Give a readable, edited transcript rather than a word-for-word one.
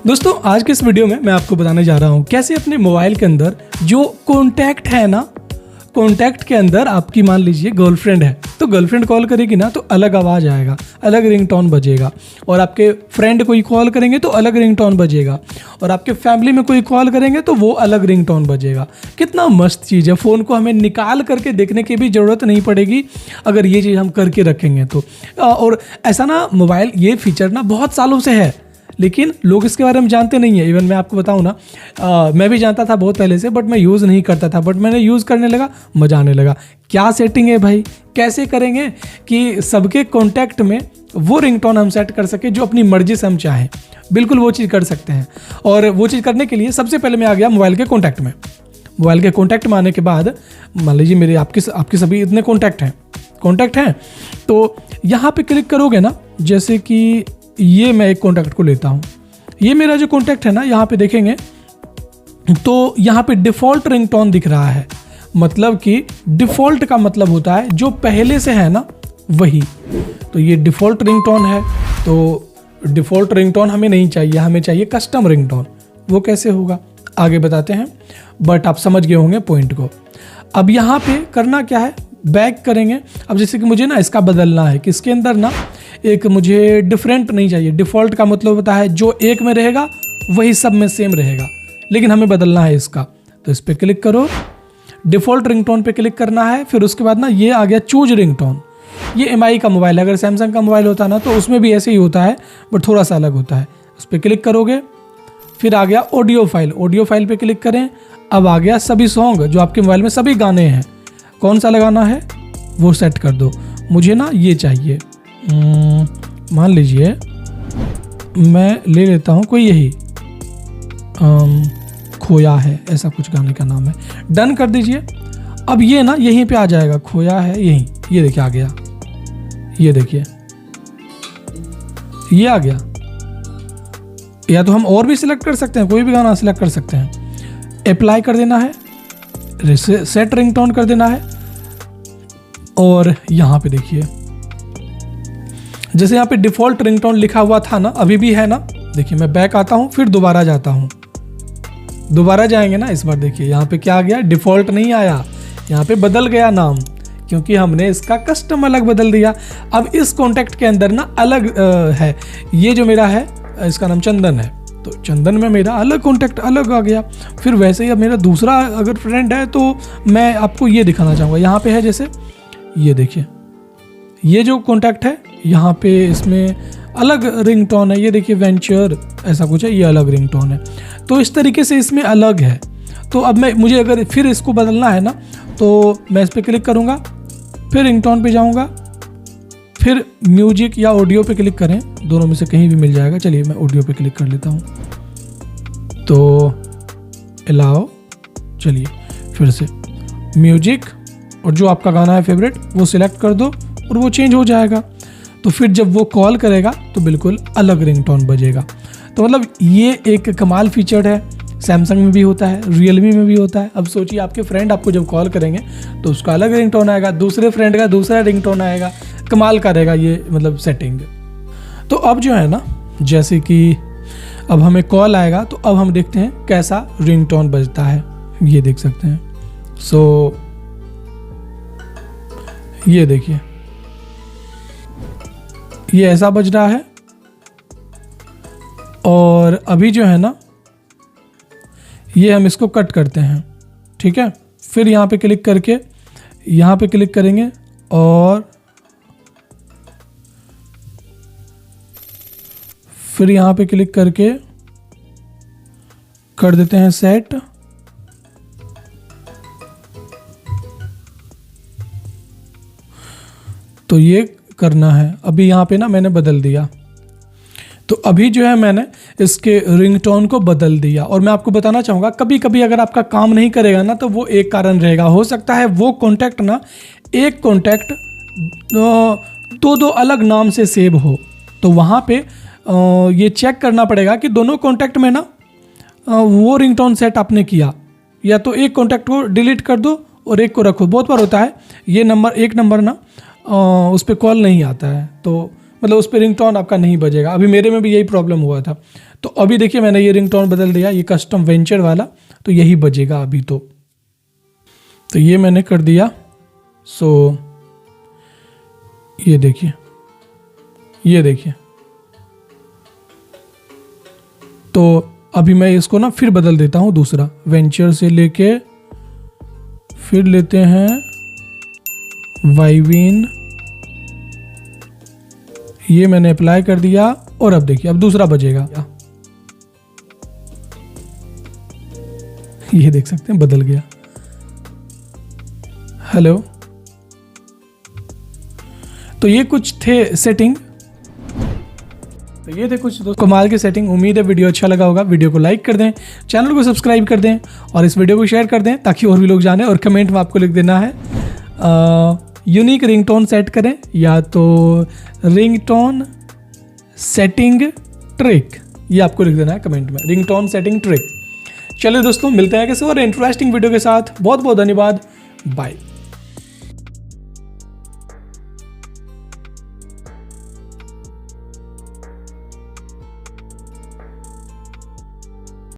दोस्तों आज के इस वीडियो में मैं आपको बताने जा रहा हूँ कैसे अपने मोबाइल के अंदर जो कॉन्टैक्ट है ना, कॉन्टैक्ट के अंदर आपकी मान लीजिए गर्लफ्रेंड है तो गर्लफ्रेंड कॉल करेगी ना तो अलग आवाज़ आएगा, अलग रिंगटोन बजेगा। और आपके फ्रेंड कोई कॉल करेंगे तो अलग रिंगटोन बजेगा। और आपके फैमिली में कोई कॉल करेंगे तो वो अलग रिंगटोन बजेगा। कितना मस्त चीज़ है। फ़ोन को हमें निकाल करके देखने की भी ज़रूरत नहीं पड़ेगी अगर ये चीज़ हम करके रखेंगे तो। और ऐसा ना मोबाइल ये फीचर ना बहुत सालों से है लेकिन लोग इसके बारे में जानते नहीं है। इवन मैं आपको बताऊं ना, मैं भी जानता था बहुत पहले से बट मैं यूज़ नहीं करता था। बट मैंने यूज़ करने लगा, मज़ा आने लगा। क्या सेटिंग है भाई, कैसे करेंगे कि सबके कॉन्टैक्ट में वो रिंगटोन हम सेट कर सके जो अपनी मर्जी से हम चाहें। बिल्कुल वो चीज़ कर सकते हैं। और वो चीज़ करने के लिए सबसे पहले मैं आ गया मोबाइल के कॉन्टैक्ट में। मोबाइल के कॉन्टैक्ट में आने के बाद मान लीजिए मेरे आपके सभी इतने कॉन्टैक्ट हैं तो यहाँ पे क्लिक करोगे ना, जैसे कि ये मैं एक कॉन्टैक्ट को लेता हूँ। ये मेरा जो कॉन्टैक्ट है ना, यहाँ पे देखेंगे तो यहाँ पे डिफ़ॉल्ट रिंगटोन दिख रहा है। मतलब कि डिफ़ॉल्ट का मतलब होता है जो पहले से है ना वही। तो ये डिफ़ॉल्ट रिंगटोन है तो डिफ़ॉल्ट रिंगटोन हमें नहीं चाहिए, हमें चाहिए कस्टम रिंगटोन। वो कैसे होगा आगे बताते हैं, बट आप समझ गए होंगे पॉइंट को। अब यहाँ पे करना क्या है, बैक करेंगे। अब जैसे कि मुझे ना इसका बदलना है कि इसके अंदर ना एक मुझे डिफरेंट नहीं चाहिए। डिफ़ॉल्ट का मतलब होता है जो एक में रहेगा वही सब में सेम रहेगा, लेकिन हमें बदलना है इसका। तो इस पर क्लिक करो, डिफ़ॉल्ट रिंगटोन पे क्लिक करना है। फिर उसके बाद ना ये आ गया चूज रिंगटोन। ये एमआई का मोबाइल है, अगर सैमसंग का मोबाइल होता ना तो उसमें भी ऐसे ही होता है बट थोड़ा सा अलग होता है। उस पर क्लिक करोगे, फिर आ गया ऑडियो फाइल। ऑडियो फाइल पे क्लिक करें। अब आ गया सभी सॉन्ग, जो आपके मोबाइल में सभी गाने हैं, कौन सा लगाना है वो सेट कर दो। मुझे ना ये चाहिए, मान लीजिए मैं ले लेता हूँ कोई यही खोया है, ऐसा कुछ गाने का नाम है। डन कर दीजिए। अब ये ना यहीं पे आ जाएगा, खोया है यहीं, ये देखिए आ गया, ये देखिए ये आ गया। या तो हम और भी सिलेक्ट कर सकते हैं, कोई भी गाना सिलेक्ट कर सकते हैं। अप्लाई कर देना है, सेट रिंगटोन कर देना है। और यहाँ पे देखिए जैसे यहाँ पे डिफ़ॉल्ट रिंगटोन लिखा हुआ था ना, अभी भी है ना। देखिए मैं बैक आता हूँ, फिर दोबारा जाता हूँ। दोबारा जाएंगे ना, इस बार देखिए यहाँ पे क्या आ गया, डिफ़ॉल्ट नहीं आया, यहाँ पे बदल गया नाम, क्योंकि हमने इसका कस्टम अलग बदल दिया। अब इस कॉन्टैक्ट के अंदर ना अलग है। ये जो मेरा है इसका नाम चंदन है, तो चंदन में मेरा अलग कॉन्टैक्ट अलग आ गया। फिर वैसे ही अब मेरा दूसरा अगर फ्रेंड है तो मैं आपको ये दिखाना चाहूँगा। यहाँ पे है जैसे ये देखिए, ये जो कॉन्टैक्ट है यहाँ पे इसमें अलग रिंगटोन है। ये देखिए वेंचर ऐसा कुछ है, ये अलग रिंगटोन है। तो इस तरीके से इसमें अलग है। तो अब मुझे अगर फिर इसको बदलना है ना तो मैं इस पर क्लिक करूँगा, फिर रिंगटोन पे जाऊँगा, फिर म्यूजिक या ऑडियो पे क्लिक करें, दोनों में से कहीं भी मिल जाएगा। चलिए मैं ऑडियो पे क्लिक कर लेता हूँ, तो अलाउ। चलिए फिर से म्यूजिक और जो आपका गाना है फेवरेट वो सिलेक्ट कर दो और वो चेंज हो जाएगा। तो फिर जब वो कॉल करेगा तो बिल्कुल अलग रिंगटोन बजेगा। तो मतलब ये एक कमाल फीचर है। सैमसंग में भी होता है, रियलमी में भी होता है। अब सोचिए आपके फ्रेंड आपको जब कॉल करेंगे तो उसका अलग रिंगटोन आएगा, दूसरे फ्रेंड का दूसरा रिंगटोन आएगा। कमाल का रहेगा ये मतलब सेटिंग। तो अब जो है ना, जैसे कि अब हमें कॉल आएगा तो अब हम देखते हैं कैसा रिंगटोन बजता है। ये देख सकते हैं। सो ये देखिए ये ऐसा बज रहा है। और अभी जो है ना ये हम इसको कट करते हैं, ठीक है। फिर यहाँ पे क्लिक करके यहाँ पे क्लिक करेंगे और फिर यहाँ पे क्लिक करके कर देते हैं सेट। तो ये करना है। अभी यहाँ पे ना मैंने बदल दिया, तो अभी जो है मैंने इसके रिंगटोन को बदल दिया। और मैं आपको बताना चाहूँगा, कभी कभी अगर आपका काम नहीं करेगा ना तो वो एक कारण रहेगा। हो सकता है वो कॉन्टैक्ट ना, एक कॉन्टैक्ट दो अलग नाम से सेव हो, तो वहाँ पे ये चेक करना पड़ेगा कि दोनों कॉन्टैक्ट में ना वो रिंगटोन सेट आपने किया, या तो एक कॉन्टैक्ट को डिलीट कर दो और एक को रखो। बहुत बार होता है ये नंबर, एक नंबर ना उस पर कॉल नहीं आता है, तो मतलब उस पर रिंगटोन आपका नहीं बजेगा। अभी मेरे में भी यही प्रॉब्लम हुआ था। तो अभी देखिए मैंने ये रिंगटोन बदल दिया, ये कस्टम वेंचर वाला, तो यही बजेगा अभी। तो ये मैंने कर दिया। सो ये देखिए, ये देखिए। तो अभी मैं इसको ना फिर बदल देता हूँ, दूसरा वेंचर से लेके फिर लेते हैं वाइविन, ये मैंने अप्लाई कर दिया और अब देखिए अब दूसरा बजेगा। ये देख सकते हैं बदल गया। हेलो। तो ये कुछ थे सेटिंग, तो ये थे कुछ दोस्तों कमाल की सेटिंग। उम्मीद है वीडियो अच्छा लगा होगा। वीडियो को लाइक कर दें, चैनल को सब्सक्राइब कर दें और इस वीडियो को शेयर कर दें ताकि और भी लोग जाने। और कमेंट में आपको लिख देना है यूनिक रिंगटोन सेट करें या तो रिंगटोन सेटिंग ट्रिक, ये आपको लिख देना है कमेंट में, रिंगटोन सेटिंग ट्रिक। चलिए दोस्तों, मिलते हैं किसी और इंटरेस्टिंग वीडियो के साथ। बहुत बहुत धन्यवाद, बाय।